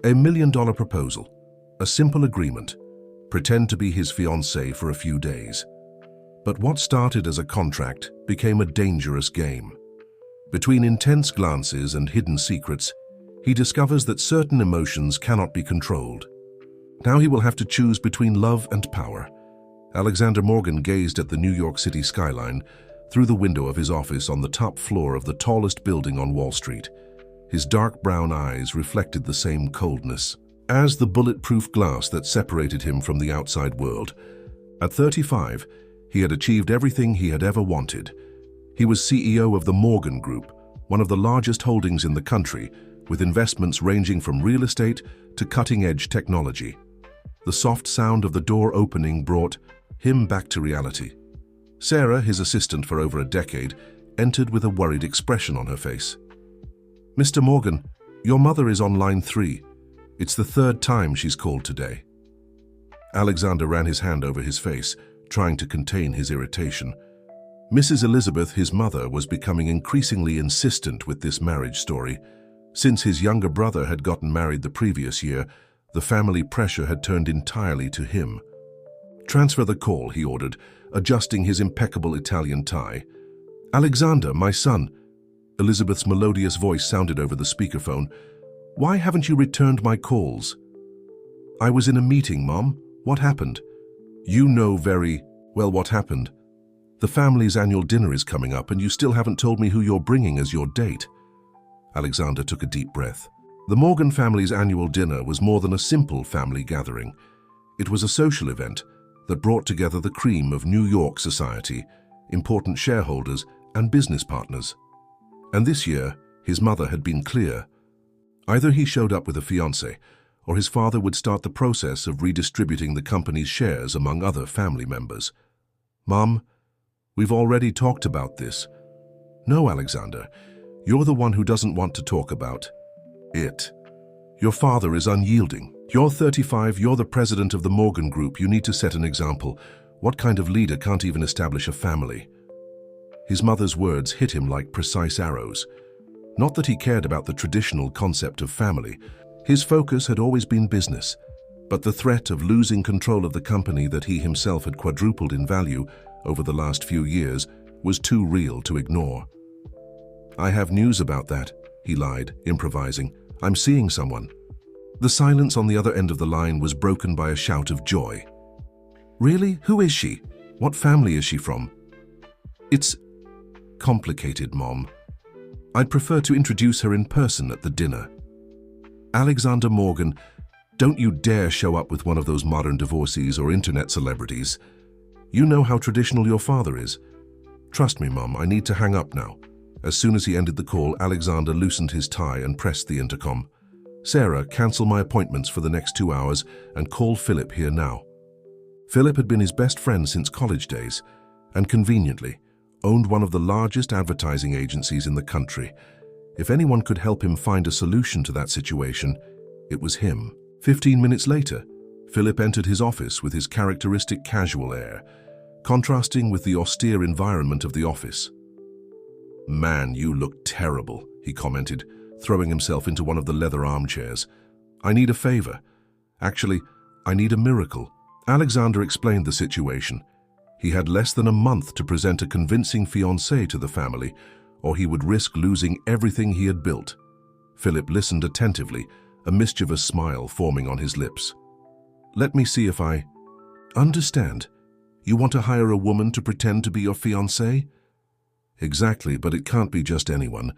$1 million proposal. A simple agreement. Pretend to be his fiancée for a few days. But what started as a contract became a dangerous game. Between intense glances and hidden secrets, he discovers that certain emotions cannot be controlled. Now he will have to choose between love and power. Alexander Morgan gazed at the New York City skyline through the window of his office on the top floor of the tallest building on Wall Street. His dark brown eyes reflected the same coldness as the bulletproof glass that separated him from the outside world. At 35, he had achieved everything he had ever wanted. He was CEO of the Morgan Group, one of the largest holdings in the country, with investments ranging from real estate to cutting-edge technology. The soft sound of the door opening brought him back to reality. Sarah, his assistant for over a decade, entered with a worried expression on her face. "Mr. Morgan, your mother is on line 3. It's the 3rd time she's called today." Alexander ran his hand over his face, trying to contain his irritation. Mrs. Elizabeth, his mother, was becoming increasingly insistent with this marriage story. Since his younger brother had gotten married the previous year, the family pressure had turned entirely to him. "Transfer the call," he ordered, adjusting his impeccable Italian tie. "Alexander, my son." Elizabeth's melodious voice sounded over the speakerphone. "Why haven't you returned my calls?" "I was in a meeting, Mom. What happened?" "You know very well what happened. The family's annual dinner is coming up and you still haven't told me who you're bringing as your date." Alexander took a deep breath. The Morgan family's annual dinner was more than a simple family gathering. It was a social event that brought together the cream of New York society, important shareholders and business partners. And this year, his mother had been clear. Either he showed up with a fiancée, or his father would start the process of redistributing the company's shares among other family members. "Mom, we've already talked about this." "No, Alexander, you're the one who doesn't want to talk about it. Your father is unyielding. You're 35, you're the president of the Morgan Group. You need to set an example. What kind of leader can't even establish a family?" His mother's words hit him like precise arrows. Not that he cared about the traditional concept of family. His focus had always been business, but the threat of losing control of the company that he himself had quadrupled in value over the last few years was too real to ignore. "I have news about that," he lied, improvising. "I'm seeing someone." The silence on the other end of the line was broken by a shout of joy. "Really? Who is she? What family is she from?" "It's complicated, Mom. I'd prefer to introduce her in person at the dinner." "Alexander Morgan, don't you dare show up with one of those modern divorcees or internet celebrities. You know how traditional your father is. Trust me, Mom, I need to hang up now." As soon as he ended the call, Alexander loosened his tie and pressed the intercom. "Sarah, cancel my appointments for the next 2 hours and call Philip here now." Philip had been his best friend since college days and, conveniently, owned one of the largest advertising agencies in the country. If anyone could help him find a solution to that situation, it was him. 15 minutes later, Philip entered his office with his characteristic casual air, contrasting with the austere environment of the office. "Man, you look terrible," he commented, throwing himself into one of the leather armchairs. "I need a favor. Actually, I need a miracle." Alexander explained the situation. He had less than a month to present a convincing fiancée to the family, or he would risk losing everything he had built. Philip listened attentively, a mischievous smile forming on his lips. "Let me see if I understand. You want to hire a woman to pretend to be your fiancée?" "Exactly, but it can't be just anyone.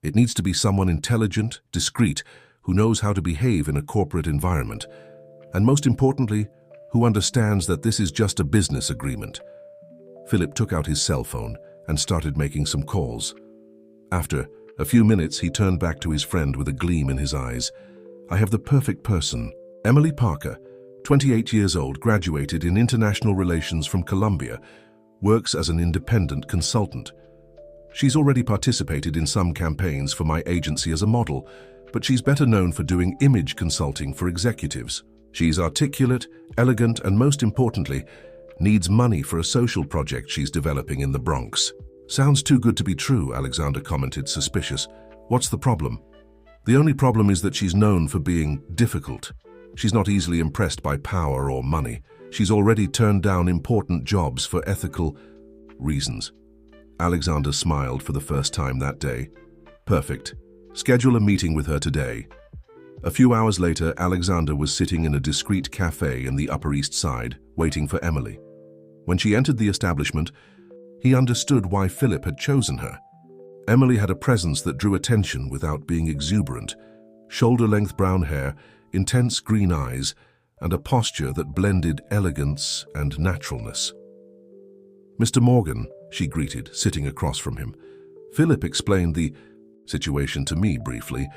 It needs to be someone intelligent, discreet, who knows how to behave in a corporate environment, and most importantly, who understands that this is just a business agreement." Philip took out his cell phone and started making some calls. After a few minutes, he turned back to his friend with a gleam in his eyes. "I have the perfect person. Emily Parker, 28 years old, graduated in international relations from Columbia, works as an independent consultant. She's already participated in some campaigns for my agency as a model, but she's better known for doing image consulting for executives. She's articulate, elegant, and most importantly, needs money for a social project she's developing in the Bronx." "Sounds too good to be true," Alexander commented, suspicious. "What's the problem?" The only problem is that she's known for being difficult. She's not easily impressed by power or money. She's already turned down important jobs for ethical reasons. Alexander smiled for the first time that day. Perfect. Schedule a meeting with her today. A few hours later, Alexander was sitting in a discreet cafe in the Upper East Side, waiting for Emily. When she entered the establishment, he understood why Philip had chosen her. Emily had a presence that drew attention without being exuberant, shoulder-length brown hair, intense green eyes, and a posture that blended elegance and naturalness. "Mr. Morgan," she greeted, sitting across from him. Philip explained the situation to me briefly,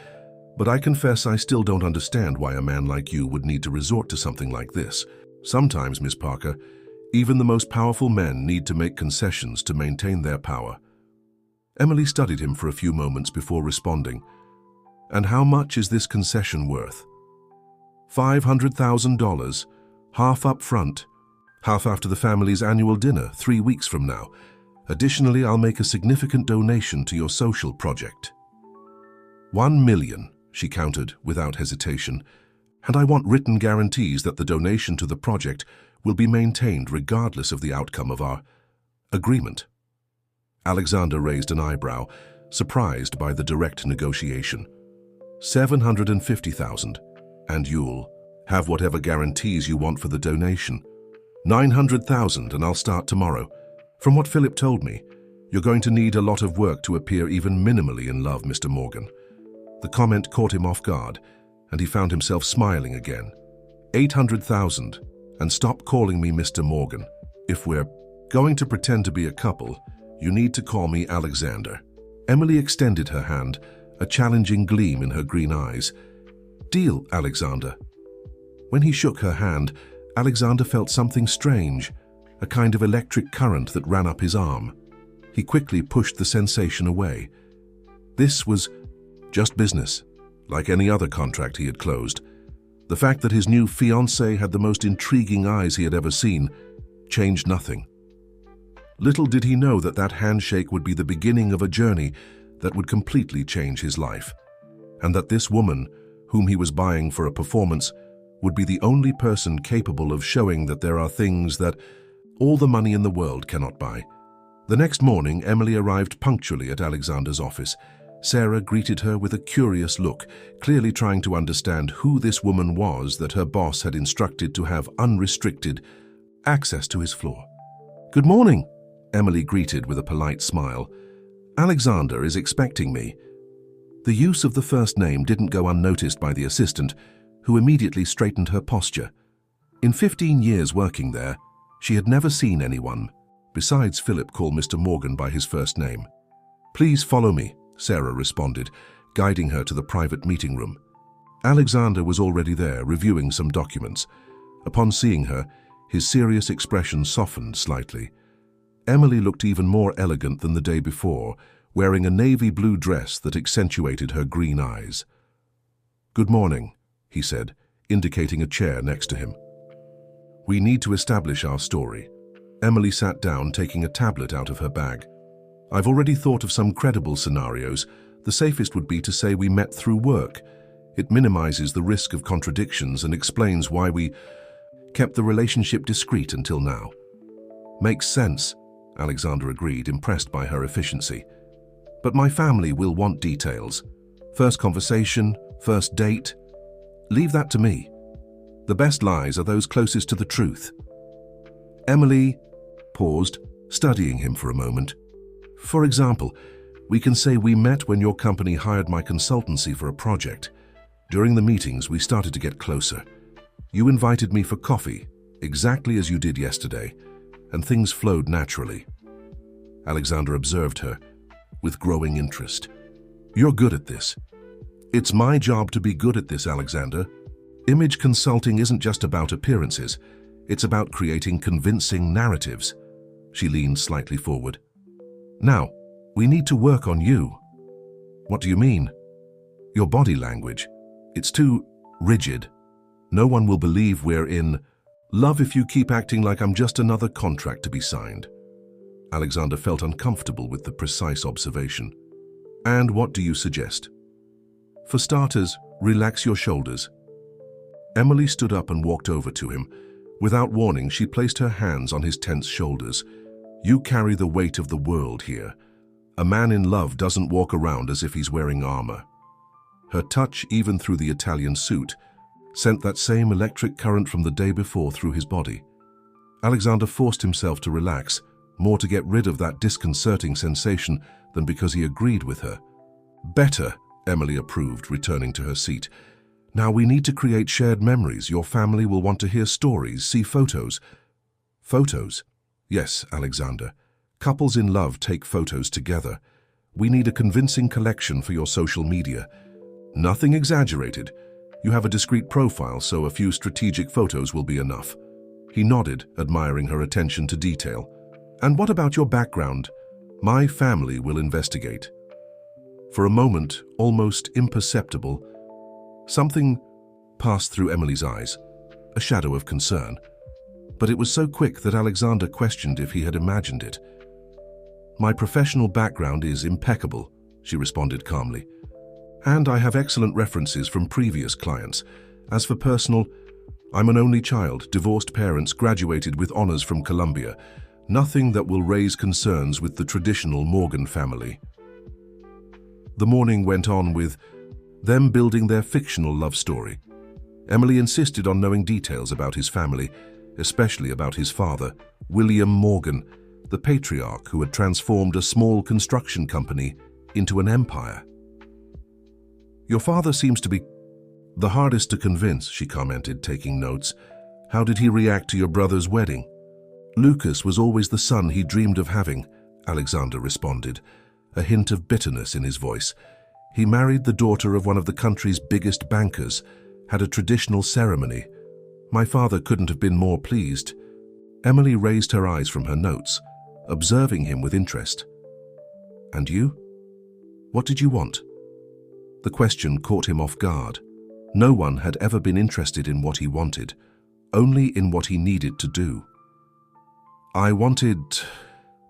but I confess I still don't understand why a man like you would need to resort to something like this. Sometimes, Miss Parker, even the most powerful men need to make concessions to maintain their power. Emily studied him for a few moments before responding. "And how much is this concession worth?" $500,000, half up front, half after the family's annual dinner 3 weeks from now. Additionally, I'll make a significant donation to your social project. 1 million, she countered without hesitation, and I want written guarantees that the donation to the project will be maintained regardless of the outcome of our agreement. Alexander raised an eyebrow, surprised by the direct negotiation. 750,000, and you'll have whatever guarantees you want for the donation. 900,000, and I'll start tomorrow. From what Philip told me, you're going to need a lot of work to appear even minimally in love, Mr. Morgan. The comment caught him off guard, and he found himself smiling again. 800,000, and stop calling me Mr. Morgan. If we're going to pretend to be a couple, you need to call me Alexander. Emily extended her hand, a challenging gleam in her green eyes. Deal, Alexander. When he shook her hand, Alexander felt something strange, a kind of electric current that ran up his arm. He quickly pushed the sensation away. This was just business, like any other contract he had closed. The fact that his new fiancée had the most intriguing eyes he had ever seen changed nothing. Little did he know that that handshake would be the beginning of a journey that would completely change his life, and that this woman, whom he was buying for a performance, would be the only person capable of showing that there are things that all the money in the world cannot buy. The next morning, Emily arrived punctually at Alexander's office. Sarah greeted her with a curious look, clearly trying to understand who this woman was that her boss had instructed to have unrestricted access to his floor. "Good morning," Emily greeted with a polite smile. "Alexander is expecting me." The use of the first name didn't go unnoticed by the assistant, who immediately straightened her posture. In 15 years working there, she had never seen anyone, besides Philip, call Mr. Morgan by his first name. "Please follow me," Sarah responded, guiding her to the private meeting room. Alexander was already there, reviewing some documents. Upon seeing her, his serious expression softened slightly. Emily looked even more elegant than the day before, wearing a navy blue dress that accentuated her green eyes. "Good morning," he said, indicating a chair next to him. "We need to establish our story." Emily sat down, taking a tablet out of her bag. "I've already thought of some credible scenarios. The safest would be to say we met through work. It minimizes the risk of contradictions and explains why we kept the relationship discreet until now." "Makes sense," Alexander agreed, impressed by her efficiency. "But my family will want details. First conversation, first date. Leave that to me. The best lies are those closest to the truth." Emily paused, studying him for a moment. "For example, we can say we met when your company hired my consultancy for a project. During the meetings, we started to get closer. You invited me for coffee, exactly as you did yesterday, and things flowed naturally." Alexander observed her with growing interest. "You're good at this." "It's my job to be good at this, Alexander. Image consulting isn't just about appearances. It's about creating convincing narratives." She leaned slightly forward. "Now, we need to work on you." "What do you mean?" "Your body language. It's too rigid. No one will believe we're in love if you keep acting like I'm just another contract to be signed." Alexander felt uncomfortable with the precise observation. "And what do you suggest?" For starters, relax your shoulders. Emily stood up and walked over to him. Without warning, she placed her hands on his tense shoulders. You carry the weight of the world here. A man in love doesn't walk around as if he's wearing armor. Her touch, even through the Italian suit, sent that same electric current from the day before through his body. Alexander forced himself to relax, more to get rid of that disconcerting sensation than because he agreed with her. Better, Emily approved, returning to her seat. Now we need to create shared memories. Your family will want to hear stories, see photos. Photos? Yes, Alexander. Couples in love take photos together. We need a convincing collection for your social media. Nothing exaggerated. You have a discreet profile, so a few strategic photos will be enough. He nodded, admiring her attention to detail. And what about your background? My family will investigate. For a moment, almost imperceptible, something passed through Emily's eyes, a shadow of concern. But it was so quick that Alexander questioned if he had imagined it. My professional background is impeccable, she responded calmly. And I have excellent references from previous clients. As for personal, I'm an only child, divorced parents, graduated with honors from Columbia. Nothing that will raise concerns with the traditional Morgan family. The morning went on with them building their fictional love story. Emily insisted on knowing details about his family, especially about his father, William Morgan, the patriarch who had transformed a small construction company into an empire. Your father seems to be the hardest to convince, she commented, taking notes. How did he react to your brother's wedding? Lucas was always the son he dreamed of having, Alexander responded, a hint of bitterness in his voice. He married the daughter of one of the country's biggest bankers, had a traditional ceremony. My father couldn't have been more pleased. Emily raised her eyes from her notes, observing him with interest. And you? What did you want? The question caught him off guard. No one had ever been interested in what he wanted, only in what he needed to do. I wanted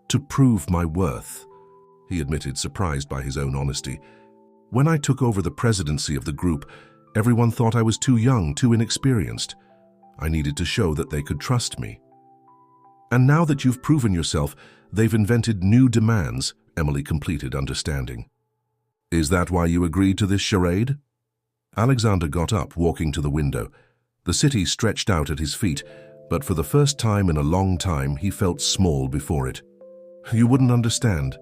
to prove my worth, he admitted, surprised by his own honesty. When I took over the presidency of the group, everyone thought I was too young, too inexperienced. I needed to show that they could trust me. And now that you've proven yourself, they've invented new demands, Emily completed, understanding. Is that why you agreed to this charade? Alexander got up, walking to the window. The city stretched out at his feet, but for the first time in a long time, he felt small before it. You wouldn't understand.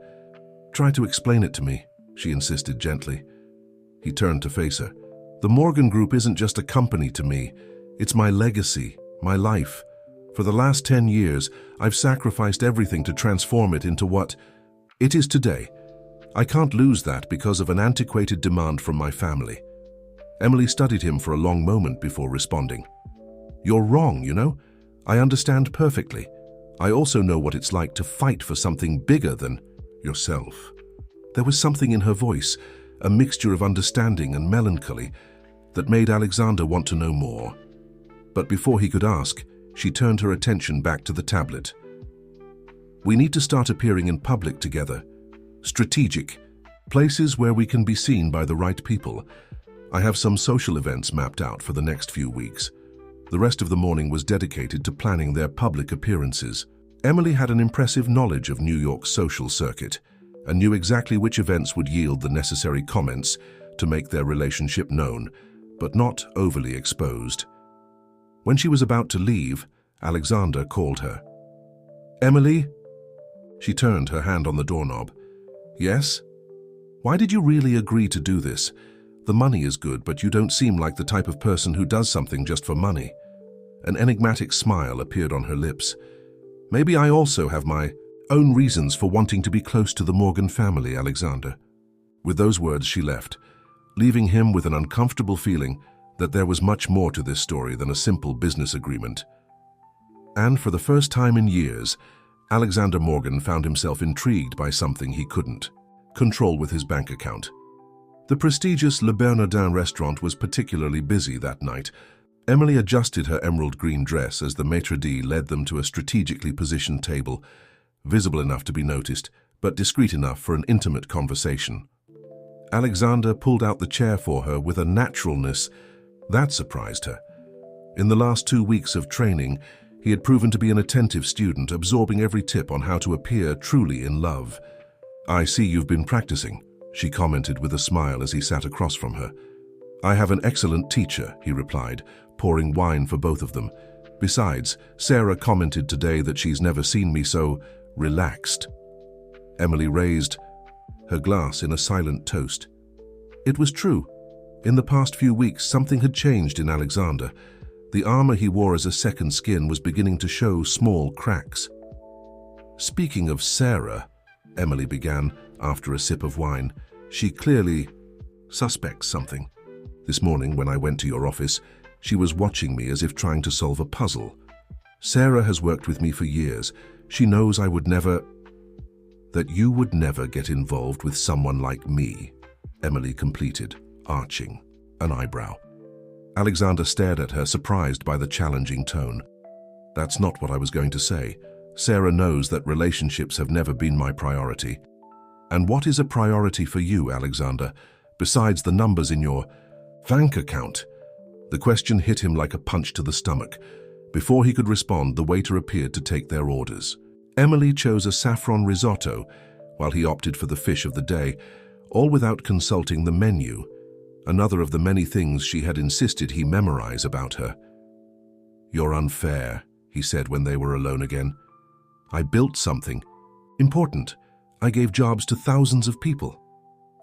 Try to explain it to me, she insisted gently. He turned to face her. The Morgan Group isn't just a company to me. It's my legacy, my life. For the last 10 years, I've sacrificed everything to transform it into what it is today. I can't lose that because of an antiquated demand from my family. Emily studied him for a long moment before responding. You're wrong, you know? I understand perfectly. I also know what it's like to fight for something bigger than yourself. There was something in her voice, a mixture of understanding and melancholy, that made Alexander want to know more. But before he could ask, she turned her attention back to the tablet. We need to start appearing in public together. Strategic. Places where we can be seen by the right people. I have some social events mapped out for the next few weeks. The rest of the morning was dedicated to planning their public appearances. Emily had an impressive knowledge of New York's social circuit and knew exactly which events would yield the necessary comments to make their relationship known, but not overly exposed. When she was about to leave, Alexander called her. Emily? She turned, her hand on the doorknob. Yes? Why did you really agree to do this? The money is good, but you don't seem like the type of person who does something just for money. An enigmatic smile appeared on her lips. Maybe I also have my own reasons for wanting to be close to the Morgan family, Alexander. With those words, she left, leaving him with an uncomfortable feeling that there was much more to this story than a simple business agreement. And for the first time in years, Alexander Morgan found himself intrigued by something he couldn't control with his bank account. The prestigious Le Bernardin restaurant was particularly busy that night. Emily adjusted her emerald green dress as the maitre d' led them to a strategically positioned table, visible enough to be noticed, but discreet enough for an intimate conversation. Alexander pulled out the chair for her with a naturalness that surprised her. In the last 2 weeks of training, he had proven to be an attentive student, absorbing every tip on how to appear truly in love. "I see you've been practicing," she commented with a smile as he sat across from her. "I have an excellent teacher," he replied, pouring wine for both of them. "Besides, Sarah commented today that she's never seen me so relaxed." Emily raised her glass in a silent toast. It was true. In the past few weeks, something had changed in Alexander. The armor he wore as a second skin was beginning to show small cracks. "Speaking of Sarah," Emily began after a sip of wine, "she clearly suspects something. This morning, when I went to your office, she was watching me as if trying to solve a puzzle. Sarah has worked with me for years. She knows that you would never get involved with someone like me," Emily completed, arching an eyebrow. Alexander stared at her, surprised by the challenging tone. "That's not what I was going to say. Sarah knows that relationships have never been my priority." "And what is a priority for you, Alexander, besides the numbers in your bank account?" The question hit him like a punch to the stomach. Before he could respond, the waiter appeared to take their orders. Emily chose a saffron risotto, while he opted for the fish of the day, all without consulting the menu, another of the many things she had insisted he memorize about her. "You're unfair," he said when they were alone again. "I built something important. I gave jobs to thousands of people.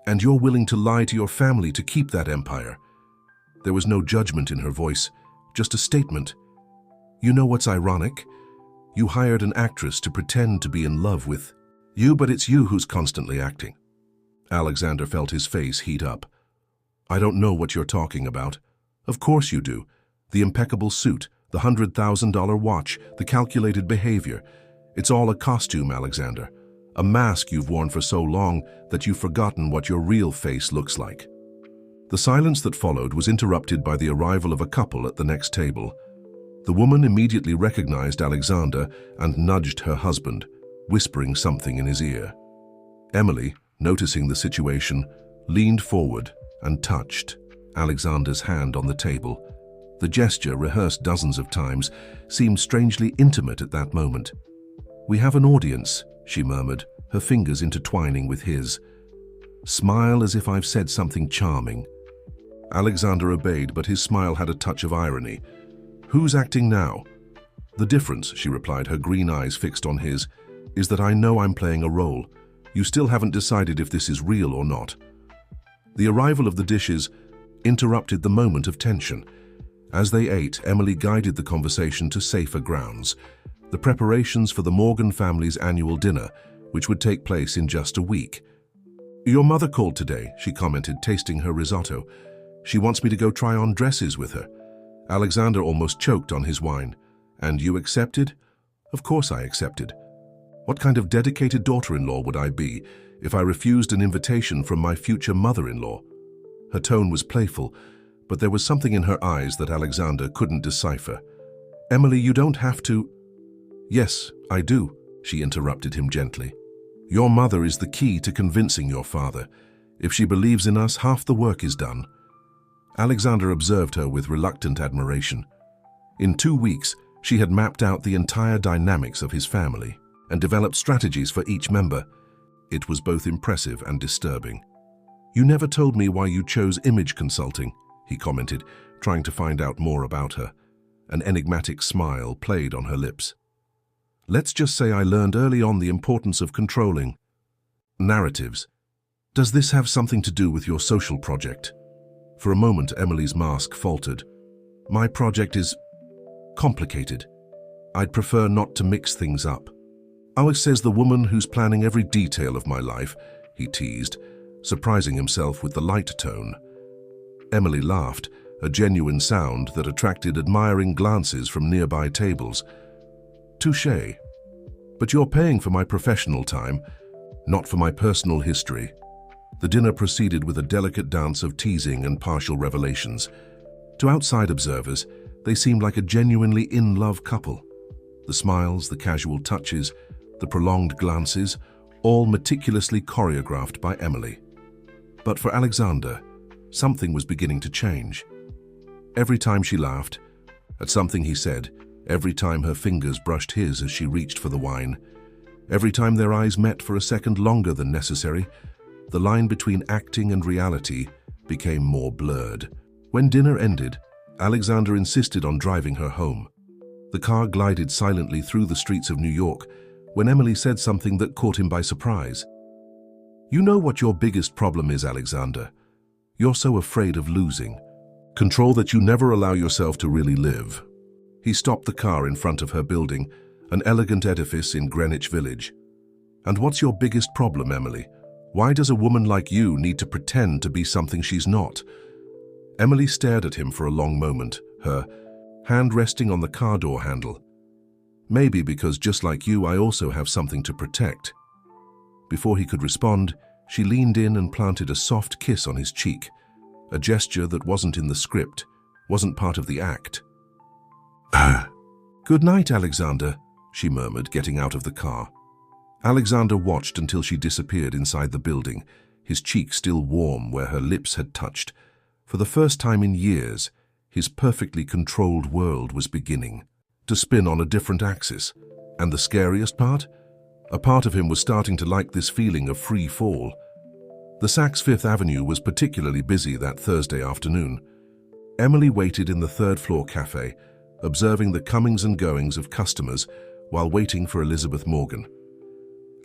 And you're willing to lie to your family to keep that empire." There was no judgment in her voice, just a statement. "You know what's ironic? You hired an actress to pretend to be in love with you, but it's you who's constantly acting." Alexander felt his face heat up. "I don't know what you're talking about." "Of course you do. The impeccable suit, the $100,000 watch, the calculated behavior. It's all a costume, Alexander. A mask you've worn for so long that you've forgotten what your real face looks like." The silence that followed was interrupted by the arrival of a couple at the next table. The woman immediately recognized Alexander and nudged her husband, whispering something in his ear. Emily, noticing the situation, leaned forward and touched Alexander's hand on the table. The gesture, rehearsed dozens of times, seemed strangely intimate at that moment. "We have an audience," she murmured, her fingers intertwining with his. "Smile as if I've said something charming." Alexander obeyed, but his smile had a touch of irony. "Who's acting now?" "The difference," she replied, her green eyes fixed on his, "is that I know I'm playing a role. You still haven't decided if this is real or not." The arrival of the dishes interrupted the moment of tension. As they ate, Emily guided the conversation to safer grounds, the preparations for the Morgan family's annual dinner, which would take place in just a week. "Your mother called today," she commented, tasting her risotto. "She wants me to go try on dresses with her." Alexander almost choked on his wine. "And you accepted?" "Of course I accepted. What kind of dedicated daughter-in-law would I be if I refused an invitation from my future mother-in-law?" Her tone was playful, but there was something in her eyes that Alexander couldn't decipher. "Emily, you don't have to—" "Yes, I do," she interrupted him gently. "Your mother is the key to convincing your father. If she believes in us, half the work is done." Alexander observed her with reluctant admiration. In 2 weeks, she had mapped out the entire dynamics of his family and developed strategies for each member. It was both impressive and disturbing. "You never told me why you chose image consulting," he commented, trying to find out more about her. An enigmatic smile played on her lips. "Let's just say I learned early on the importance of controlling narratives. Does this have something to do with your social project?" For a moment, Emily's mask faltered. "My project is complicated. I'd prefer not to mix things up." "Alex says the woman who's planning every detail of my life," he teased, surprising himself with the light tone. Emily laughed, a genuine sound that attracted admiring glances from nearby tables. "Touché. But you're paying for my professional time, not for my personal history." The dinner proceeded with a delicate dance of teasing and partial revelations. To outside observers, they seemed like a genuinely in-love couple. The smiles, the casual touches, the prolonged glances, all meticulously choreographed by Emily. But for Alexander, something was beginning to change. Every time she laughed, at something he said, every time her fingers brushed his as she reached for the wine, every time their eyes met for a second longer than necessary, the line between acting and reality became more blurred. When dinner ended, Alexander insisted on driving her home. The car glided silently through the streets of New York when Emily said something that caught him by surprise. "You know what your biggest problem is, Alexander. You're so afraid of losing. Control that you never allow yourself to really live." He stopped the car in front of her building, an elegant edifice in Greenwich Village. "And what's your biggest problem, Emily? Why does a woman like you need to pretend to be something she's not?" Emily stared at him for a long moment, her hand resting on the car door handle. "Maybe because just like you, I also have something to protect." Before he could respond, she leaned in and planted a soft kiss on his cheek, a gesture that wasn't in the script, wasn't part of the act. "Good night, Alexander," she murmured, getting out of the car. Alexander watched until she disappeared inside the building, his cheek still warm where her lips had touched. For the first time in years, his perfectly controlled world was beginning to spin on a different axis. And the scariest part? A part of him was starting to like this feeling of free fall. The Saks Fifth Avenue was particularly busy that Thursday afternoon. Emily waited in the third-floor cafe, observing the comings and goings of customers while waiting for Elizabeth Morgan.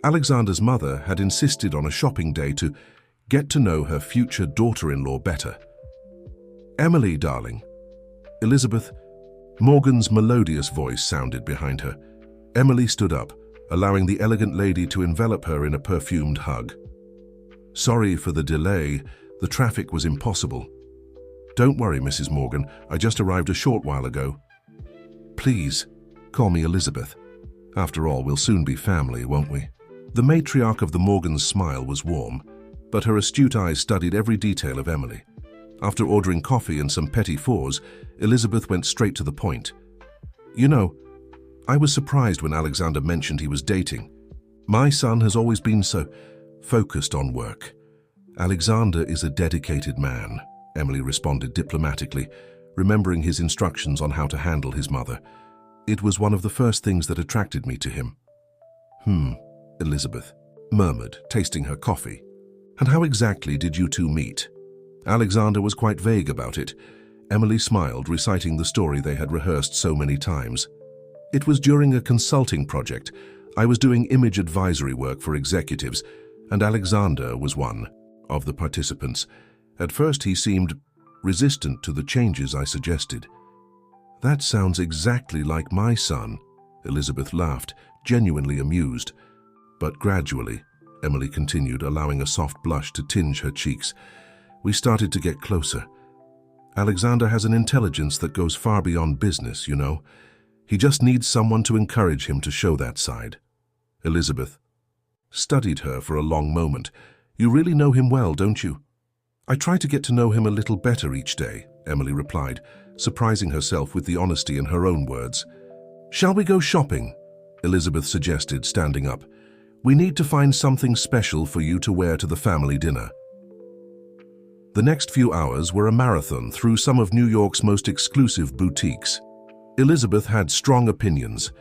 Alexander's mother had insisted on a shopping day to get to know her future daughter-in-law better. "Emily, darling." Elizabeth Morgan's melodious voice sounded behind her. Emily stood up, allowing the elegant lady to envelop her in a perfumed hug. "Sorry for the delay. The traffic was impossible." "Don't worry, Mrs. Morgan. I just arrived a short while ago." "Please, call me Elizabeth. After all, we'll soon be family, won't we?" The matriarch of the Morgans' smile was warm, but her astute eyes studied every detail of Emily. After ordering coffee and some petit fours, Elizabeth went straight to the point. "You know, I was surprised when Alexander mentioned he was dating. My son has always been so focused on work." "Alexander is a dedicated man," Emily responded diplomatically, remembering his instructions on how to handle his mother. "It was one of the first things that attracted me to him." Elizabeth murmured, tasting her coffee. "And how exactly did you two meet?" Alexander was quite vague about it. Emily smiled, reciting the story they had rehearsed so many times. "It was during a consulting project. I was doing image advisory work for executives, and Alexander was one of the participants. At first he seemed resistant to the changes I suggested." "That sounds exactly like my son," Elizabeth laughed, genuinely amused. "But gradually," Emily continued, allowing a soft blush to tinge her cheeks, "we started to get closer. Alexander has an intelligence that goes far beyond business, you know. He just needs someone to encourage him to show that side." Elizabeth studied her for a long moment. "You really know him well, don't you?" "I try to get to know him a little better each day," Emily replied, surprising herself with the honesty in her own words. "Shall we go shopping?" Elizabeth suggested, standing up. "We need to find something special for you to wear to the family dinner." The next few hours were a marathon through some of New York's most exclusive boutiques. Elizabeth had strong opinions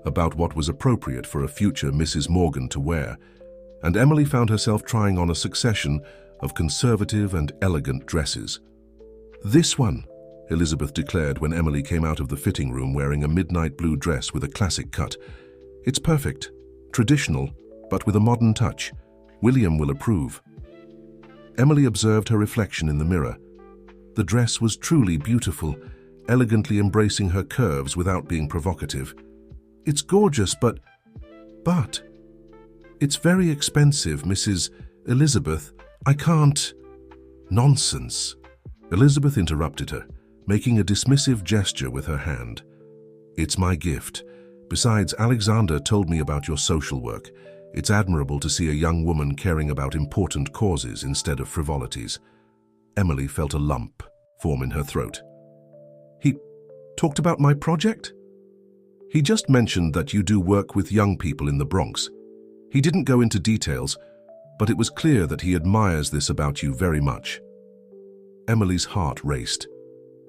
about what was appropriate for a future Mrs. Morgan to wear, and Emily found herself trying on a succession of conservative and elegant dresses. "This one," Elizabeth declared when Emily came out of the fitting room wearing a midnight blue dress with a classic cut. "It's perfect, traditional, but with a modern touch. William will approve." Emily observed her reflection in the mirror. The dress was truly beautiful, elegantly embracing her curves without being provocative. "It's gorgeous, but it's very expensive, Mrs. Elizabeth. I can't." "Nonsense." Elizabeth interrupted her, making a dismissive gesture with her hand. "It's my gift. Besides, Alexander told me about your social work. It's admirable to see a young woman caring about important causes instead of frivolities." Emily felt a lump form in her throat. "He talked about my project?" "He just mentioned that you do work with young people in the Bronx. He didn't go into details, but it was clear that he admires this about you very much." Emily's heart raced.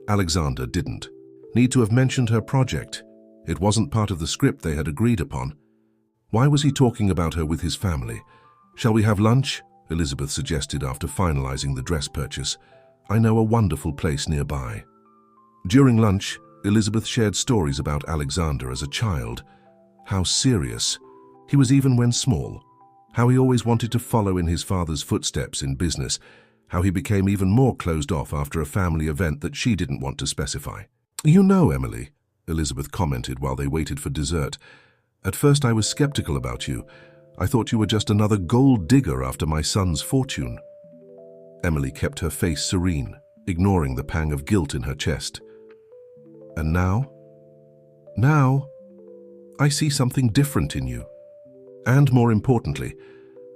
Alexander didn't need to have mentioned her project. It wasn't part of the script they had agreed upon. Why was he talking about her with his family? "Shall we have lunch?" Elizabeth suggested after finalizing the dress purchase. "I know a wonderful place nearby." During lunch, Elizabeth shared stories about Alexander as a child. How serious he was even when small. How he always wanted to follow in his father's footsteps in business. How he became even more closed off after a family event that she didn't want to specify. "You know, Emily," Elizabeth commented while they waited for dessert, "at first I was skeptical about you. I thought you were just another gold digger after my son's fortune." Emily kept her face serene, ignoring the pang of guilt in her chest. "And now? Now, I see something different in you. And more importantly,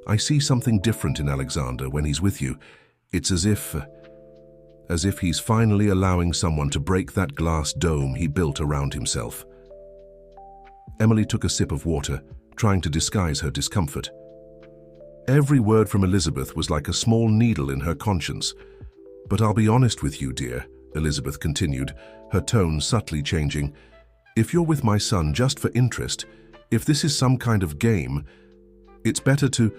I see something different in Alexander when he's with you. It's as if he's finally allowing someone to break that glass dome he built around himself." Emily took a sip of water, trying to disguise her discomfort. Every word from Elizabeth was like a small needle in her conscience. "But I'll be honest with you, dear," Elizabeth continued, her tone subtly changing. "If you're with my son just for interest, if this is some kind of game, it's better to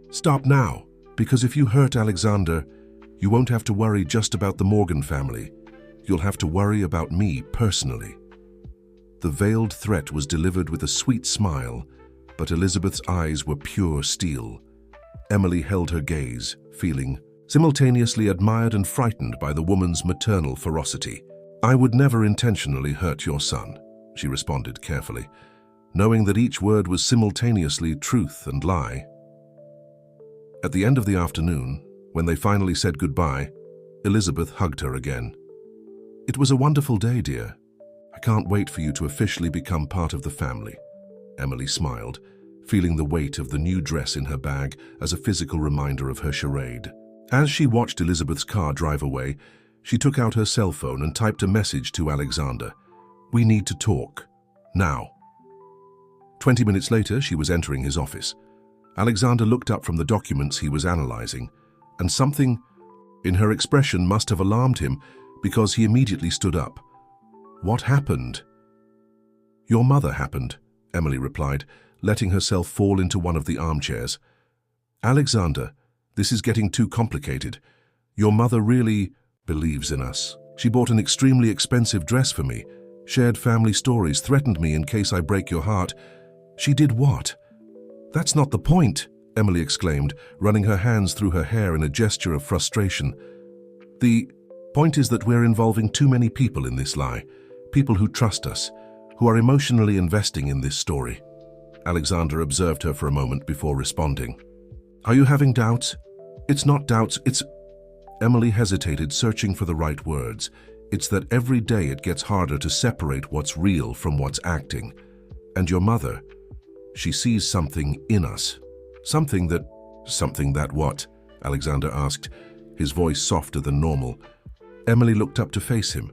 stop now, because if you hurt Alexander, you won't have to worry just about the Morgan family. You'll have to worry about me personally." The veiled threat was delivered with a sweet smile, but Elizabeth's eyes were pure steel. Emily held her gaze, feeling simultaneously admired and frightened by the woman's maternal ferocity. "I would never intentionally hurt your son," she responded carefully, knowing that each word was simultaneously truth and lie. At the end of the afternoon, when they finally said goodbye, Elizabeth hugged her again. "It was a wonderful day, dear. I can't wait for you to officially become part of the family." Emily smiled, feeling the weight of the new dress in her bag as a physical reminder of her charade. As she watched Elizabeth's car drive away, she took out her cell phone and typed a message to Alexander. "We need to talk. Now." 20 minutes later, she was entering his office. Alexander looked up from the documents he was analyzing, and something in her expression must have alarmed him because he immediately stood up. "What happened?" "Your mother happened," Emily replied, letting herself fall into one of the armchairs. "Alexander, this is getting too complicated. Your mother really believes in us. She bought an extremely expensive dress for me, shared family stories, threatened me in case I break your heart. She did what?" "That's not the point," Emily exclaimed, running her hands through her hair in a gesture of frustration. "The point is that we're involving too many people in this lie, people who trust us, who are emotionally investing in this story." Alexander observed her for a moment before responding. "Are you having doubts?" "It's not doubts, it's—" Emily hesitated, searching for the right words. "It's that every day it gets harder to separate what's real from what's acting. And your mother, she sees something in us. Something that what?" Alexander asked, his voice softer than normal. Emily looked up to face him.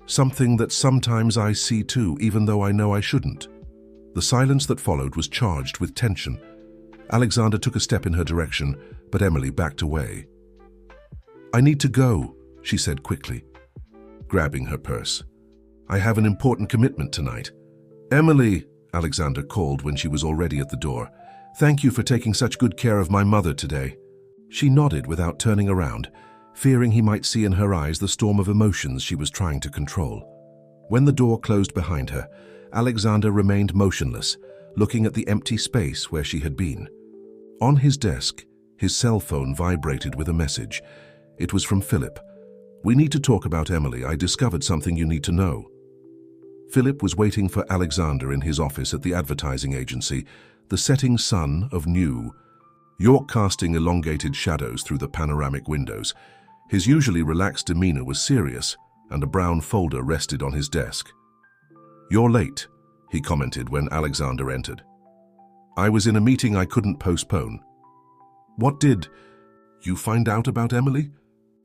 "Something that sometimes I see too, even though I know I shouldn't." The silence that followed was charged with tension. Alexander took a step in her direction, but Emily backed away. "I need to go," she said quickly, grabbing her purse. "I have an important commitment tonight." "Emily," Alexander called when she was already at the door. "Thank you for taking such good care of my mother today." She nodded without turning around, fearing he might see in her eyes the storm of emotions she was trying to control. When the door closed behind her, Alexander remained motionless, looking at the empty space where she had been. On his desk, his cell phone vibrated with a message. It was from Philip. "We need to talk about Emily. I discovered something you need to know." Philip was waiting for Alexander in his office at the advertising agency, the setting sun of New York casting elongated shadows through the panoramic windows. His usually relaxed demeanor was serious, and a brown folder rested on his desk. "You're late," he commented when Alexander entered. "I was in a meeting I couldn't postpone." "What did you find out about Emily?"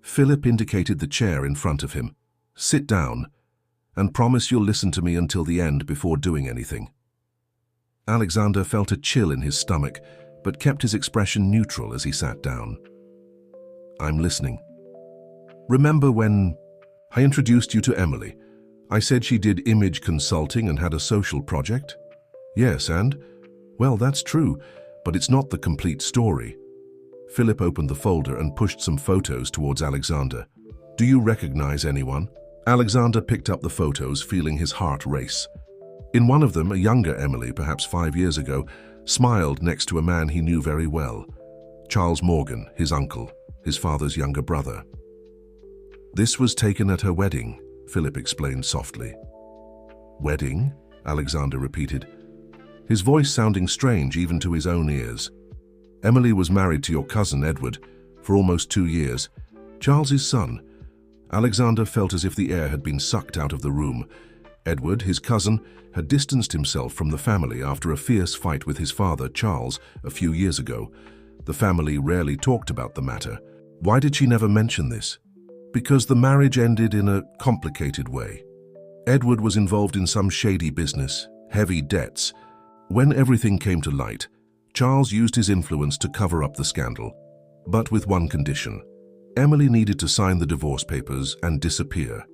Philip indicated the chair in front of him. "Sit down, and promise you'll listen to me until the end before doing anything." Alexander felt a chill in his stomach, but kept his expression neutral as he sat down. "I'm listening. Remember when I introduced you to Emily? I said she did image consulting and had a social project?" "Yes, and? Well, that's true, but it's not the complete story." Philip opened the folder and pushed some photos towards Alexander. "Do you recognize anyone?" Alexander picked up the photos, feeling his heart race. In one of them, a younger Emily, perhaps 5 years ago, smiled next to a man he knew very well. Charles Morgan, his uncle, his father's younger brother. "This was taken at her wedding," Philip explained softly. "Wedding?" Alexander repeated, his voice sounding strange even to his own ears. "Emily was married to your cousin, Edward, for almost 2 years. Charles's son." Alexander felt as if the air had been sucked out of the room. Edward, his cousin, had distanced himself from the family after a fierce fight with his father, Charles, a few years ago. The family rarely talked about the matter. Why did she never mention this? Because the marriage ended in a complicated way. Edward was involved in some shady business, heavy debts. When everything came to light, Charles used his influence to cover up the scandal, but with one condition. Emily needed to sign the divorce papers and disappear.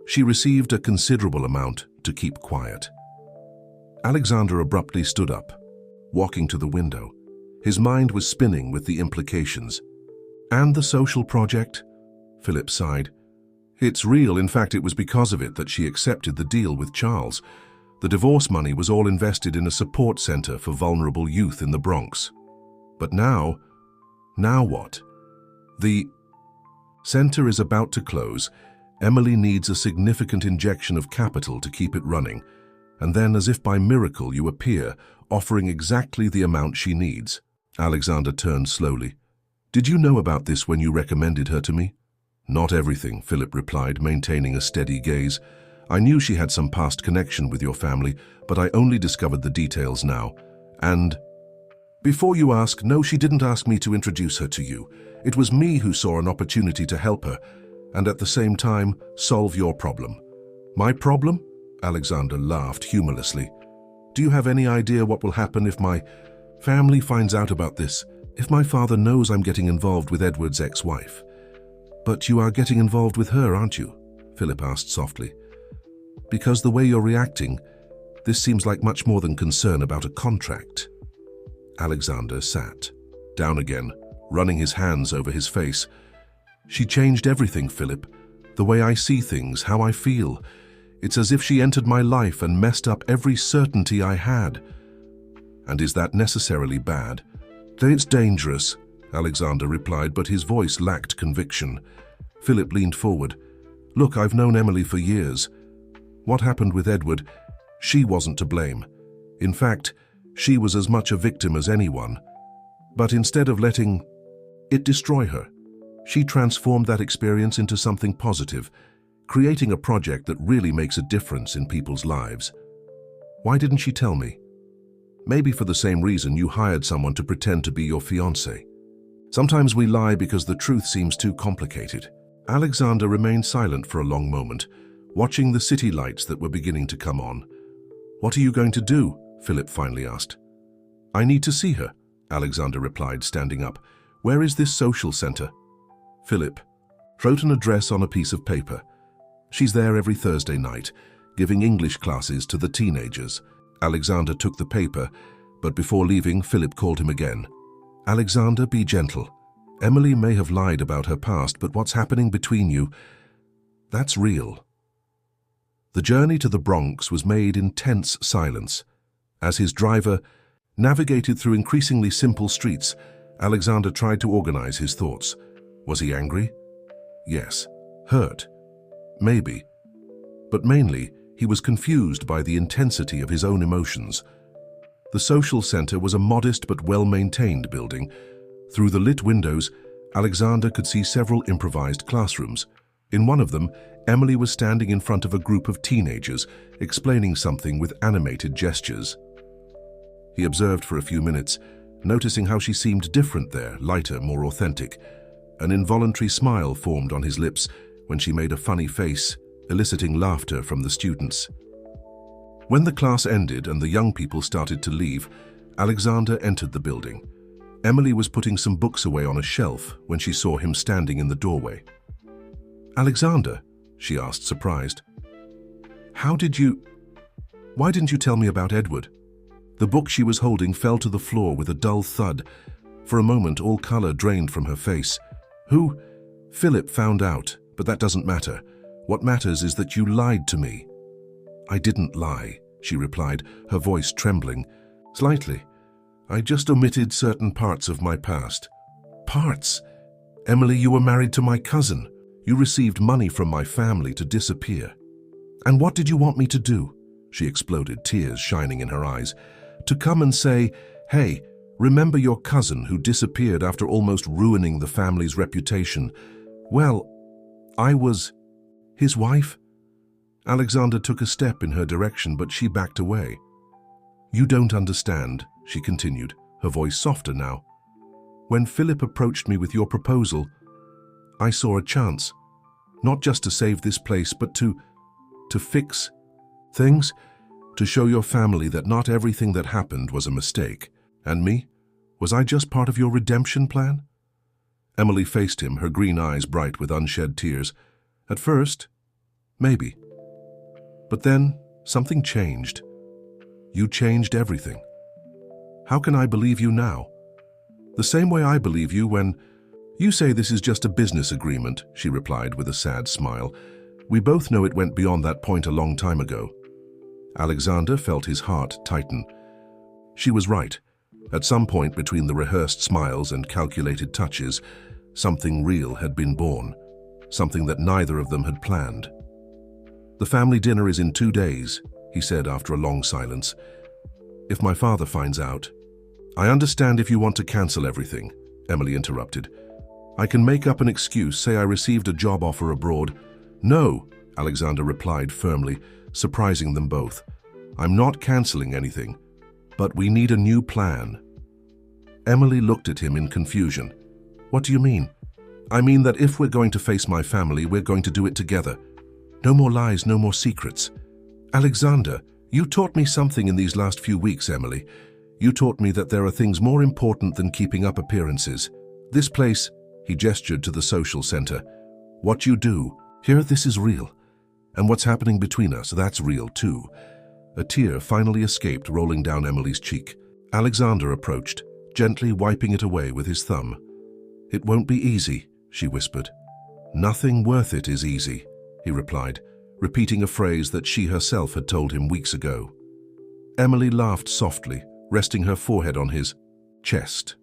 She received a considerable amount to keep quiet. Alexander abruptly stood up, walking to the window. His mind was spinning with the implications. "And the social project?" Philip sighed. "It's real. In fact, it was because of it that she accepted the deal with Charles. The divorce money was all invested in a support center for vulnerable youth in the Bronx. But now what? The center is about to close. Emily needs a significant injection of capital to keep it running. And then, as if by miracle, you appear, offering exactly the amount she needs." Alexander turned slowly. "Did you know about this when you recommended her to me?" "Not everything," Philip replied, maintaining a steady gaze. "I knew she had some past connection with your family, but I only discovered the details now. And before you ask, no, she didn't ask me to introduce her to you. It was me who saw an opportunity to help her, and at the same time, solve your problem." "My problem?" Alexander laughed humorlessly. "Do you have any idea what will happen if my family finds out about this? If my father knows I'm getting involved with Edward's ex-wife?" "But you are getting involved with her, aren't you?" Philip asked softly. "Because the way you're reacting, this seems like much more than concern about a contract." Alexander sat down again, running his hands over his face. "She changed everything, Philip. The way I see things, how I feel. It's as if she entered my life and messed up every certainty I had." "And is that necessarily bad?" "Then it's dangerous," Alexander replied, but his voice lacked conviction. Philip leaned forward. "Look, I've known Emily for years. What happened with Edward, she wasn't to blame. In fact, she was as much a victim as anyone. But instead of letting it destroy her, she transformed that experience into something positive, creating a project that really makes a difference in people's lives. Why didn't she tell me? Maybe for the same reason you hired someone to pretend to be your fiancé. Sometimes we lie because the truth seems too complicated." Alexander remained silent for a long moment, watching the city lights that were beginning to come on. "What are you going to do?" Philip finally asked. "I need to see her," Alexander replied, standing up. "Where is this social center?" Philip wrote an address on a piece of paper. "She's there every Thursday night, giving English classes to the teenagers." Alexander took the paper, but before leaving, Philip called him again. "Alexander, be gentle. Emily may have lied about her past, but what's happening between you, that's real." The journey to the Bronx was made in tense silence. As his driver navigated through increasingly simple streets, Alexander tried to organize his thoughts. Was he angry? Yes. Hurt? Maybe. But mainly, he was confused by the intensity of his own emotions. The social center was a modest but well-maintained building. Through the lit windows, Alexander could see several improvised classrooms. In one of them, Emily was standing in front of a group of teenagers, explaining something with animated gestures. He observed for a few minutes, noticing how she seemed different there, lighter, more authentic. An involuntary smile formed on his lips when she made a funny face, eliciting laughter from the students. When the class ended and the young people started to leave, Alexander entered the building. Emily was putting some books away on a shelf when she saw him standing in the doorway. "Alexander?" she asked, surprised. Why didn't you tell me about Edward?" The book she was holding fell to the floor with a dull thud. For a moment, all color drained from her face. "Who?" "Philip found out, but that doesn't matter. What matters is that you lied to me." "I didn't lie," she replied, her voice trembling. "Slightly. I just omitted certain parts of my past." "Parts? Emily, you were married to my cousin. You received money from my family to disappear. And what did you want me to do?" She exploded, tears shining in her eyes. "To come and say, 'Hey, remember your cousin who disappeared after almost ruining the family's reputation?' Well, I was his wife?" Alexander took a step in her direction, but she backed away. "You don't understand," she continued, her voice softer now. "When Philip approached me with your proposal, I saw a chance, not just to save this place, but to fix things, to show your family that not everything that happened was a mistake. And me? Was I just part of your redemption plan?" Emily faced him, her green eyes bright with unshed tears. "At first, maybe. But then something changed. You changed everything. How can I believe you now? The same way I believe you when—" "You say this is just a business agreement," she replied with a sad smile. "We both know it went beyond that point a long time ago." Alexander felt his heart tighten. She was right. At some point between the rehearsed smiles and calculated touches, something real had been born, something that neither of them had planned. "The family dinner is in 2 days," he said after a long silence. "If my father finds out—" "I understand if you want to cancel everything," Emily interrupted. "I can make up an excuse, say I received a job offer abroad." "No," Alexander replied firmly, surprising them both. "I'm not canceling anything, but we need a new plan." Emily looked at him in confusion. "What do you mean?" "I mean that if we're going to face my family, we're going to do it together. No more lies, no more secrets." "Alexander, you taught me something in these last few weeks, Emily. You taught me that there are things more important than keeping up appearances. This place," he gestured to the social center, "what you do, here, this is real. And what's happening between us, that's real too." A tear finally escaped, rolling down Emily's cheek. Alexander approached, gently wiping it away with his thumb. "It won't be easy," she whispered. "Nothing worth it is easy," he replied, repeating a phrase that she herself had told him weeks ago. Emily laughed softly, resting her forehead on his chest.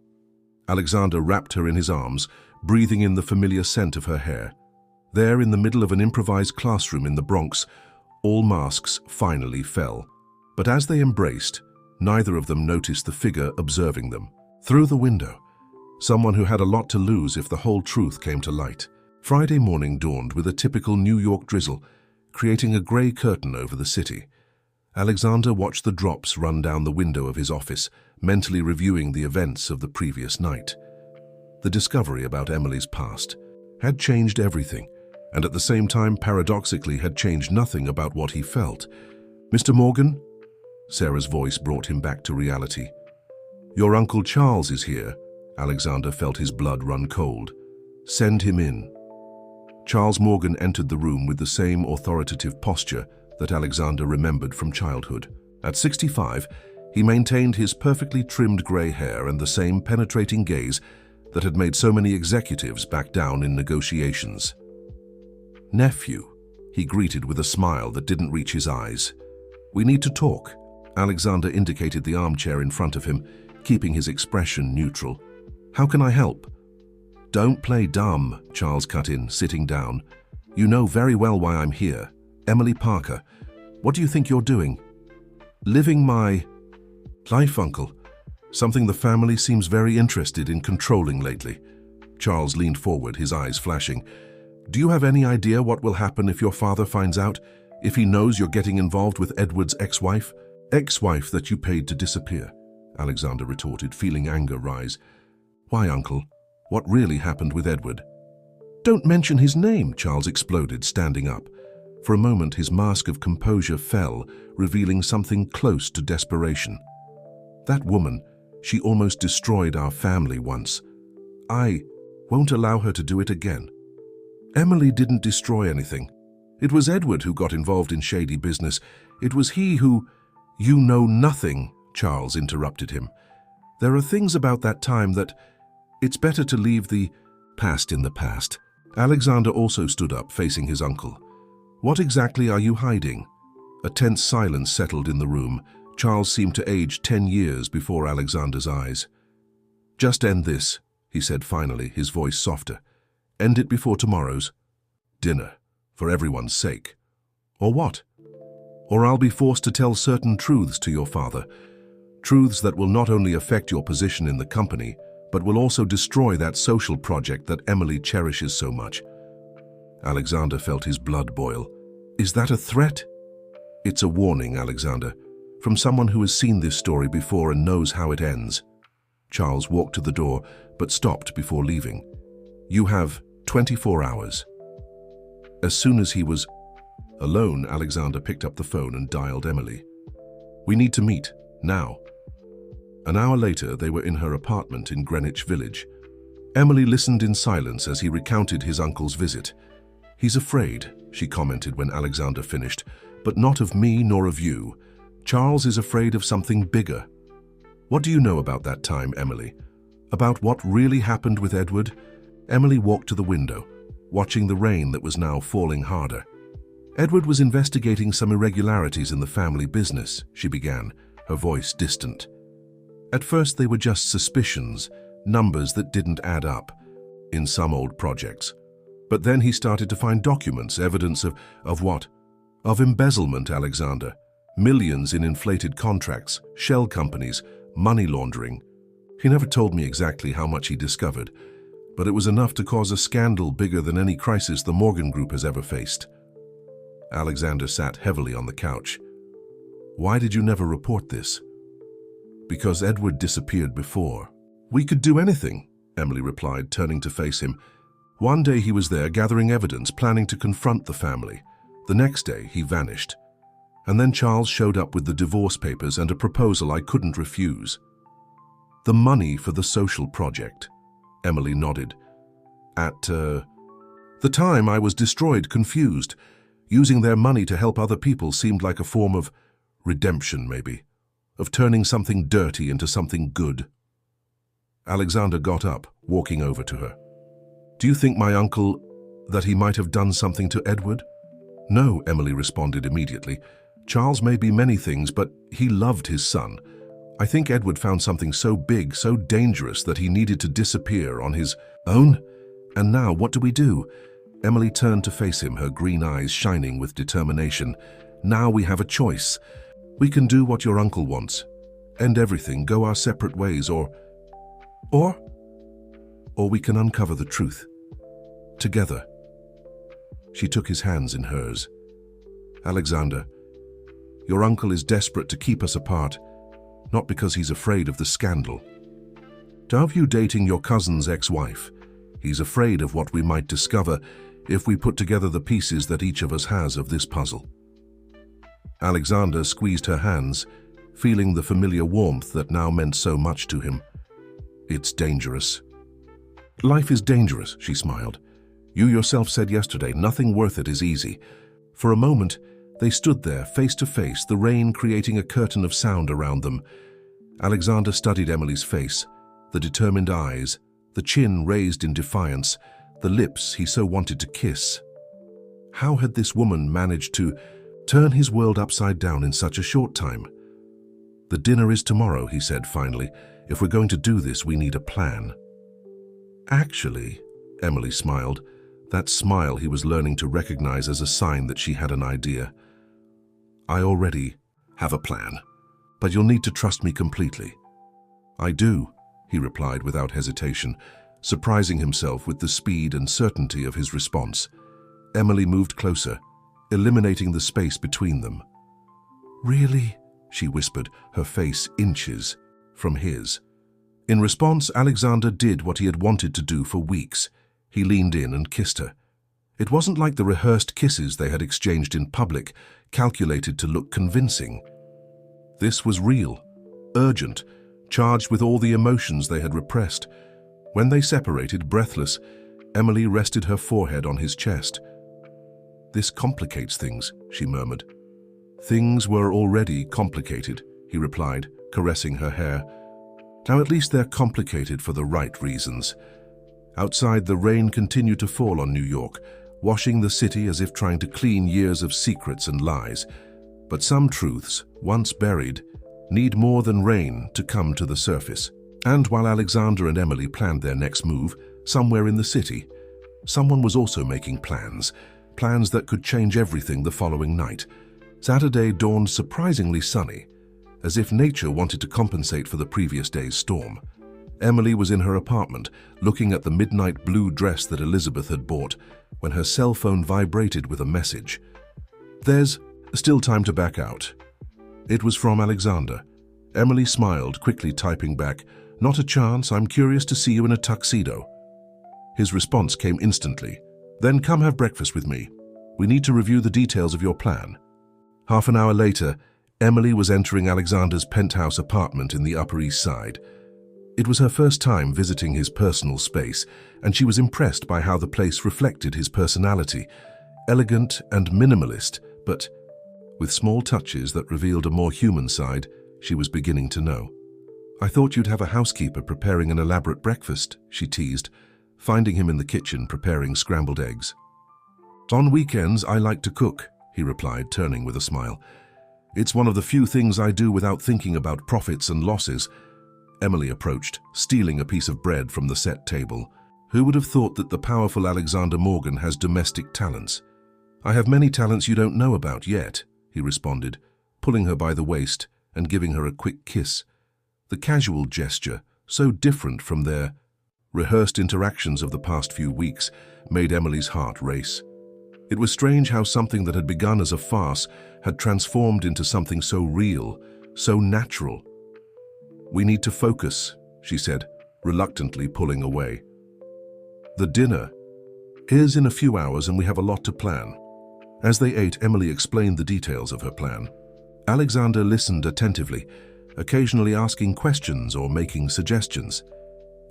Alexander wrapped her in his arms, breathing in the familiar scent of her hair. There, in the middle of an improvised classroom in the Bronx, all masks finally fell. But as they embraced, neither of them noticed the figure observing them. Through the window, someone who had a lot to lose if the whole truth came to light. Friday morning dawned with a typical New York drizzle, creating a gray curtain over the city. Alexander watched the drops run down the window of his office, mentally reviewing the events of the previous night. The discovery about Emily's past had changed everything, and at the same time, paradoxically, had changed nothing about what he felt. "Mr. Morgan?" Sarah's voice brought him back to reality. "Your Uncle Charles is here." Alexander felt his blood run cold. "Send him in." Charles Morgan entered the room with the same authoritative posture that Alexander remembered from childhood. At 65, he maintained his perfectly trimmed gray hair and the same penetrating gaze that had made so many executives back down in negotiations. "Nephew," he greeted with a smile that didn't reach his eyes. "We need to talk." Alexander indicated the armchair in front of him, keeping his expression neutral. "How can I help?" "Don't play dumb," Charles cut in, sitting down. "You know very well why I'm here. Emily Parker, what do you think you're doing?" "Living my life, Uncle. Something the family seems very interested in controlling lately." Charles leaned forward, his eyes flashing. "Do you have any idea what will happen if your father finds out? If he knows you're getting involved with Edward's ex-wife?" "Ex-wife that you paid to disappear," Alexander retorted, feeling anger rise. "Why, Uncle? What really happened with Edward?" "Don't mention his name," Charles exploded, standing up. For a moment, his mask of composure fell, revealing something close to desperation. "That woman, She almost destroyed our family once. I won't allow her to do it again." Emily didn't destroy anything. It was Edward who got involved in shady business. It was he who— "You know nothing," Charles interrupted him. "There are things about that time that it's better to leave the past in the past." Alexander also stood up, facing his uncle. "What exactly are you hiding?" A tense silence settled in the room. Charles seemed to age 10 years before Alexander's eyes. "Just end this," he said finally, his voice softer. "End it before tomorrow's dinner, for everyone's sake. Or what? Or I'll be forced to tell certain truths to your father. Truths that will not only affect your position in the company, but will also destroy that social project that Emily cherishes so much." Alexander felt his blood boil. "Is that a threat?" "It's a warning, Alexander, from someone who has seen this story before and knows how it ends." Charles walked to the door, but stopped before leaving. "You have 24 hours. As soon as he was alone, Alexander picked up the phone and dialed Emily. "We need to meet, now." An hour later, they were in her apartment in Greenwich Village. Emily listened in silence as he recounted his uncle's visit. "He's afraid," she commented when Alexander finished, "but not of me nor of you. Charles is afraid of something bigger." "What do you know about that time, Emily? About what really happened with Edward?" Emily walked to the window, watching the rain that was now falling harder. "Edward was investigating some irregularities in the family business," she began, her voice distant. "At first they were just suspicions, numbers that didn't add up in some old projects. But then he started to find documents, evidence of what? Of embezzlement, Alexander. Millions in inflated contracts, shell companies, money laundering. He never told me exactly how much he discovered, but it was enough to cause a scandal bigger than any crisis the Morgan Group has ever faced." Alexander sat heavily on the couch. "Why did you never report this?" "Because Edward disappeared before." "We could do anything," Emily replied, turning to face him. "One day he was there gathering evidence, planning to confront the family. The next day he vanished. And then Charles showed up with the divorce papers and a proposal I couldn't refuse." "The money for the social project," Emily nodded. "At the time I was destroyed, confused. Using their money to help other people seemed like a form of redemption, maybe. Of turning something dirty into something good." Alexander got up, walking over to her. "Do you think my uncle, that he might have done something to Edward?" "No," Emily responded immediately. "Charles may be many things, but he loved his son. I think Edward found something so big, so dangerous, that he needed to disappear on his own. And now, what do we do?" Emily turned to face him, her green eyes shining with determination. "Now we have a choice. We can do what your uncle wants. End everything, go our separate ways, or we can uncover the truth. Together." She took his hands in hers. "Alexander, your uncle is desperate to keep us apart, not because he's afraid of the scandal. Of you dating your cousin's ex-wife. He's afraid of what we might discover if we put together the pieces that each of us has of this puzzle." Alexander squeezed her hands, feeling the familiar warmth that now meant so much to him. "It's dangerous." "Life is dangerous," she smiled. "You yourself said yesterday, nothing worth it is easy." For a moment, they stood there, face to face, the rain creating a curtain of sound around them. Alexander studied Emily's face, the determined eyes, the chin raised in defiance, the lips he so wanted to kiss. How had this woman managed to turn his world upside down in such a short time? "The dinner is tomorrow," he said finally. "If we're going to do this, we need a plan." "Actually," Emily smiled, that smile he was learning to recognize as a sign that she had an idea. "I already have a plan, but you'll need to trust me completely." "I do," he replied without hesitation, surprising himself with the speed and certainty of his response. Emily moved closer, eliminating the space between them. "Really?" she whispered, her face inches from his. In response, Alexander did what he had wanted to do for weeks. He leaned in and kissed her. It wasn't like the rehearsed kisses they had exchanged in public, calculated to look convincing. This was real, urgent, charged with all the emotions they had repressed. When they separated, breathless, Emily rested her forehead on his chest. "This complicates things," she murmured. "Things were already complicated," he replied, caressing her hair. "Now at least they're complicated for the right reasons." Outside, the rain continued to fall on New York, washing the city as if trying to clean years of secrets and lies. But some truths, once buried, need more than rain to come to the surface. And while Alexander and Emily planned their next move, somewhere in the city, someone was also making plans that could change everything the following night. Saturday dawned surprisingly sunny, as if nature wanted to compensate for the previous day's storm. Emily was in her apartment, looking at the midnight blue dress that Elizabeth had bought, when her cell phone vibrated with a message. "There's still time to back out." It was from Alexander. Emily smiled, quickly typing back, "Not a chance, I'm curious to see you in a tuxedo." His response came instantly. "Then come have breakfast with me. We need to review the details of your plan." Half an hour later, Emily was entering Alexander's penthouse apartment in the Upper East Side. It was her first time visiting his personal space, and she was impressed by how the place reflected his personality, elegant and minimalist, but with small touches that revealed a more human side she was beginning to know. "I thought you'd have a housekeeper preparing an elaborate breakfast," she teased, finding him in the kitchen preparing scrambled eggs. "On weekends, I like to cook," he replied, turning with a smile. "It's one of the few things I do without thinking about profits and losses." Emily approached, stealing a piece of bread from the set table. "Who would have thought that the powerful Alexander Morgan has domestic talents?" "I have many talents you don't know about yet," he responded, pulling her by the waist and giving her a quick kiss. The casual gesture, so different from their rehearsed interactions of the past few weeks, made Emily's heart race. It was strange how something that had begun as a farce had transformed into something so real, so natural. "We need to focus," she said, reluctantly pulling away. "The dinner is in a few hours and we have a lot to plan." As they ate, Emily explained the details of her plan. Alexander listened attentively, occasionally asking questions or making suggestions.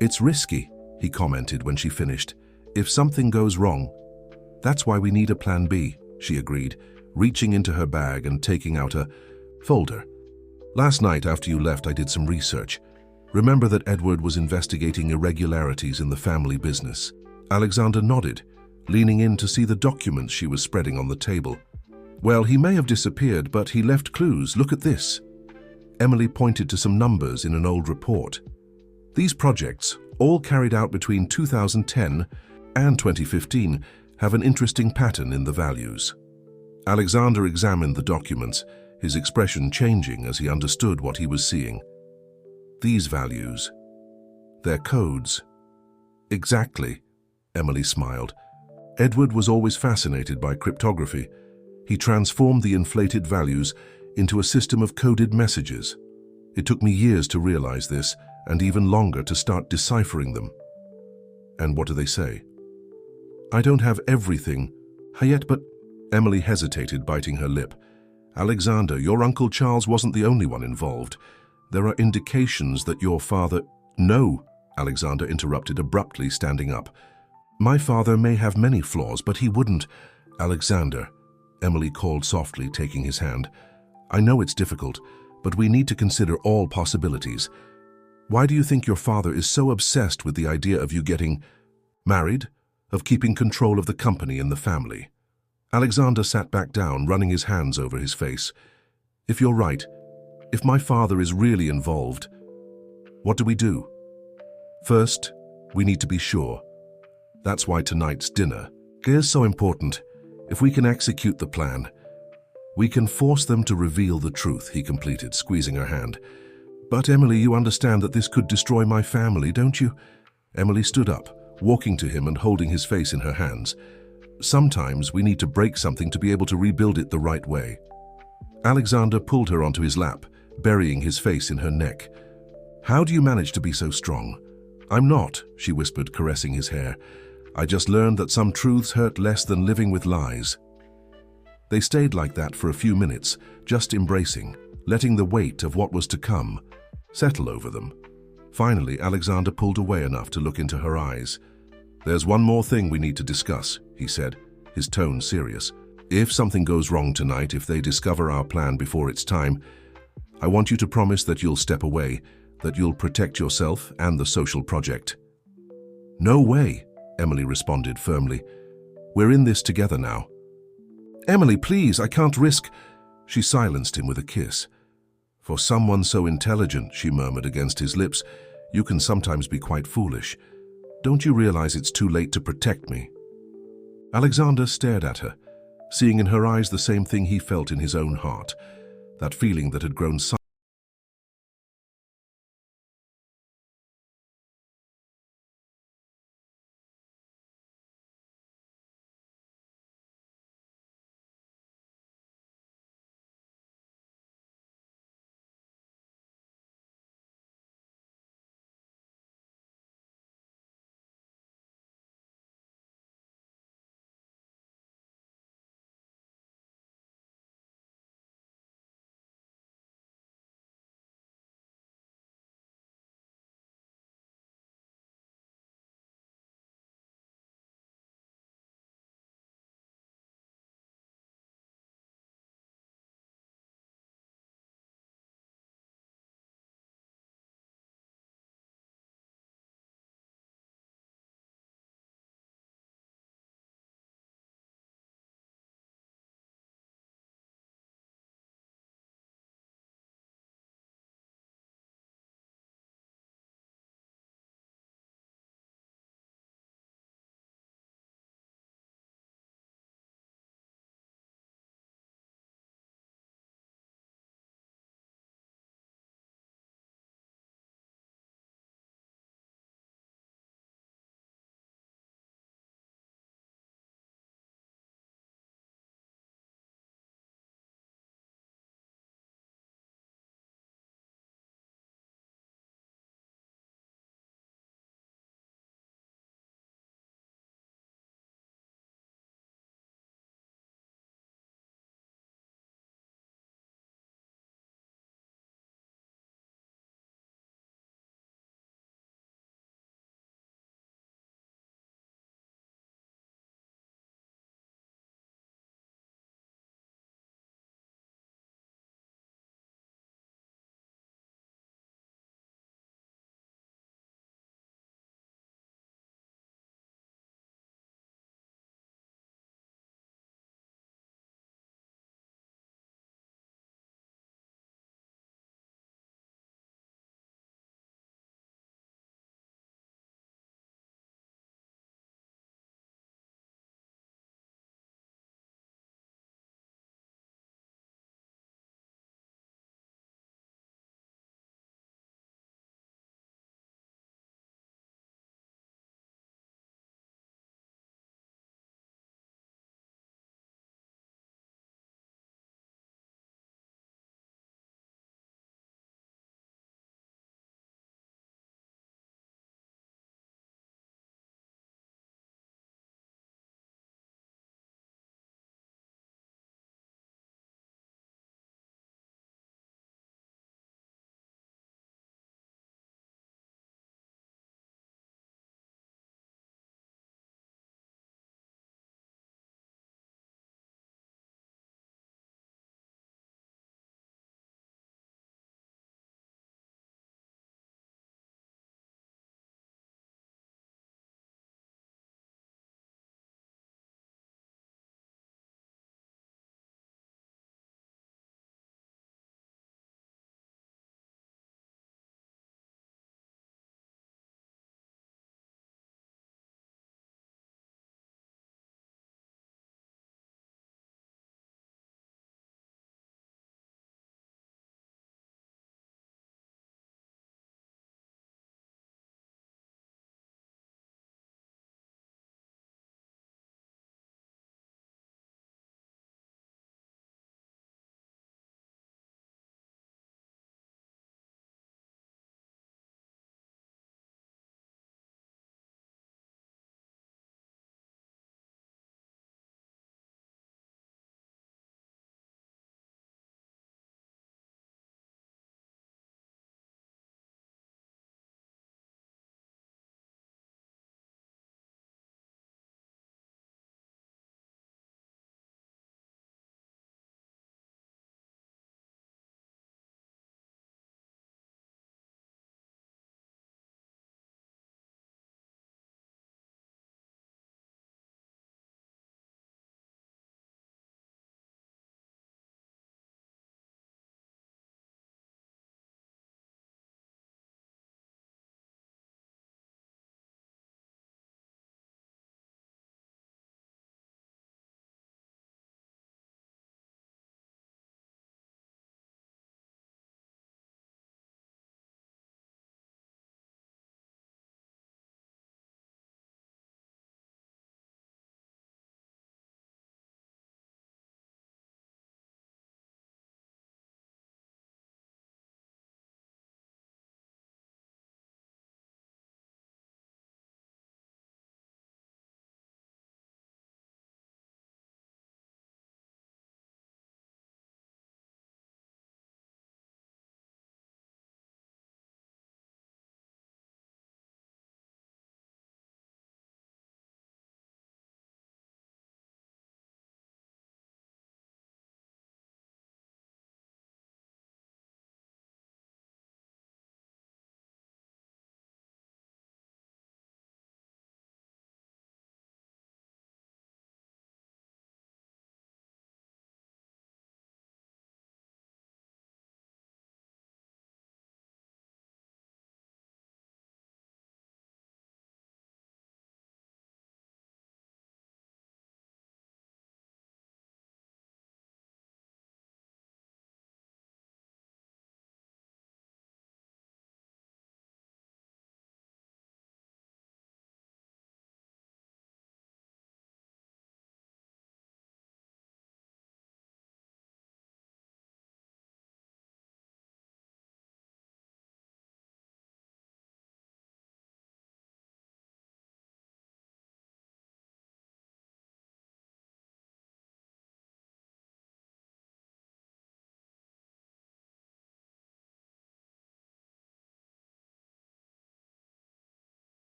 "It's risky," he commented when she finished, "if something goes wrong." "That's why we need a plan B," she agreed, reaching into her bag and taking out a folder. "Last night after you left, I did some research. Remember that Edward was investigating irregularities in the family business?" Alexander nodded, leaning in to see the documents she was spreading on the table. "Well, he may have disappeared, but he left clues. Look at this." Emily pointed to some numbers in an old report. "These projects, all carried out between 2010 and 2015, have an interesting pattern in the values." Alexander examined the documents, his expression changing as he understood what he was seeing. "These values, they're codes." "Exactly," Emily smiled. Edward was always fascinated by cryptography. He transformed the inflated values into a system of coded messages. It took me years to realize this, and even longer to start deciphering them. "And what do they say?" "I don't have everything yet, but—" Emily hesitated, biting her lip. "Alexander, your Uncle Charles wasn't the only one involved. There are indications that your father—" "No," Alexander interrupted abruptly, standing up. "My father may have many flaws, but he wouldn't—" "Alexander," Emily called softly, taking his hand. "I know it's difficult, but we need to consider all possibilities. Why do you think your father is so obsessed with the idea of you getting married, of keeping control of the company and the family?" Alexander sat back down, running his hands over his face. "If you're right, if my father is really involved, what do we do? First, we need to be sure. That's why tonight's dinner is so important. If we can execute the plan, we can force them to reveal the truth," he completed, squeezing her hand. "But Emily, you understand that this could destroy my family, don't you?" Emily stood up, walking to him and holding his face in her hands. "Sometimes we need to break something to be able to rebuild it the right way." Alexander pulled her onto his lap, burying his face in her neck. "How do you manage to be so strong?" "I'm not," she whispered, caressing his hair. "I just learned that some truths hurt less than living with lies." They stayed like that for a few minutes, just embracing, letting the weight of what was to come settle over them. Finally, Alexander pulled away enough to look into her eyes. "There's one more thing we need to discuss," he said, his tone serious. "If something goes wrong tonight, if they discover our plan before it's time, I want you to promise that you'll step away, that you'll protect yourself and the social project." "No way," Emily responded firmly. "We're in this together now." "Emily, please, I can't risk—" She silenced him with a kiss. "For someone so intelligent," she murmured against his lips, "you can sometimes be quite foolish. Don't you realize it's too late to protect me?" Alexander stared at her, seeing in her eyes the same thing he felt in his own heart, that feeling that had grown silent.